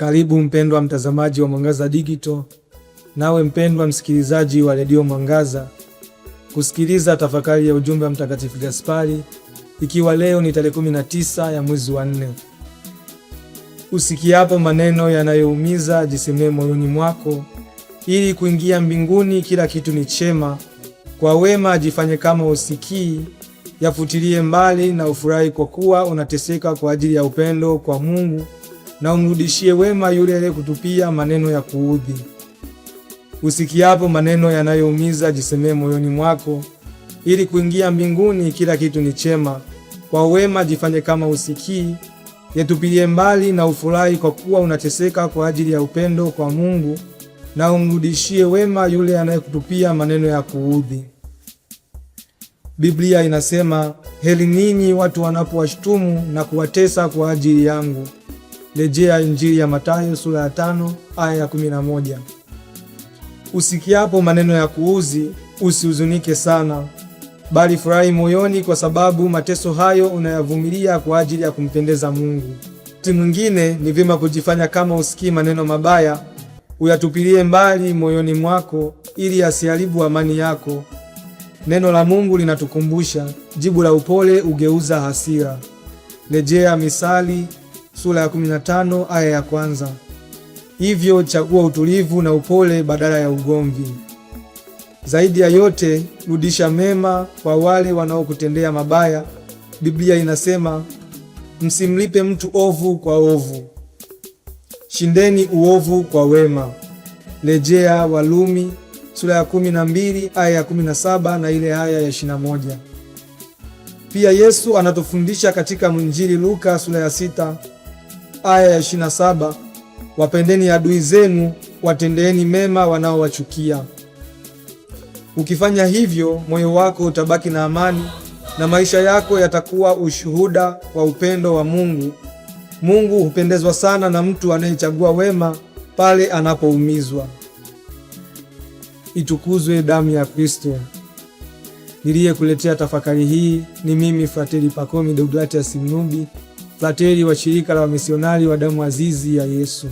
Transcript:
Karibu mpendwa mtazamaji wa Mwangaza Digital, nawe mpendwa msikilizaji wa redio Mwangaza, kusikiliza tafakari ya ujumbe wa Mtakatifu Gaspari, ikiwa leo ni tarehe 19 ya mwezi wa 4. Usikiapo maneno yanayoumiza, jisemee moyoni mwako, ili kuingia mbinguni kila kitu ni chema. Kwa wema jifanye kama usikii, yafutilie mbali na ufurahi, kwa kuwa unateseka kwa ajili ya upendo kwa Mungu, na umrudishie wema yule aliyekutupia maneno ya kuudhi. Usikiapo maneno yanayoumiza, jisemee moyoni mwako, ili kuingia mbinguni kila kitu ni chema. Kwa wema jifanye kama usikii, yatupilie mbali na ufurahi, kwa kuwa unateseka kwa ajili ya upendo kwa Mungu, na umrudishie wema yule anayekutupia maneno ya kuudhi. Biblia inasema, heri ninyi watu wanapowashutumu na kuwatesa kwa ajili yangu. Rejea Injili ya Mathayo sura ya 5 aya ya 11. Usikiapo maneno ya kuudhi, usihuzunike sana, bali furahi moyoni, kwa sababu mateso hayo unayavumilia kwa ajili ya kumpendeza Mungu. Wakati mwingine ni vyema kujifanya kama usikii maneno mabaya, uyatupilie mbali moyoni mwako, ili asiharibu amani yako. Neno la Mungu linatukumbusha, jibu la upole ugeuza hasira. Rejea Misali sura ya 15 aya ya 1. Hivyo chagua utulivu na upole badala ya ugomvi. Zaidi ya yote, rudisha mema kwa wale wanaokutendea mabaya. Biblia inasema, msimlipe mtu ovu kwa ovu, shindeni uovu kwa wema. Rejea Walumi sura ya 12 aya ya 17 na ile aya ya 21. Pia Yesu anatufundisha katika Injili Luka sura ya 6 aya ya 27, wapendeni adui zenu, watendeeni mema wanaowachukia. Ukifanya hivyo, moyo wako utabaki na amani na maisha yako yatakuwa ushuhuda wa upendo wa Mungu. Mungu hupendezwa sana na mtu anayechagua wema pale anapoumizwa. Itukuzwe damu ya Kristo! Niliyekuletea tafakari hii ni mimi Frateri Pacomi Deogratias Mnubi, frateri wa shirika la wamisionari wa damu azizi ya Yesu.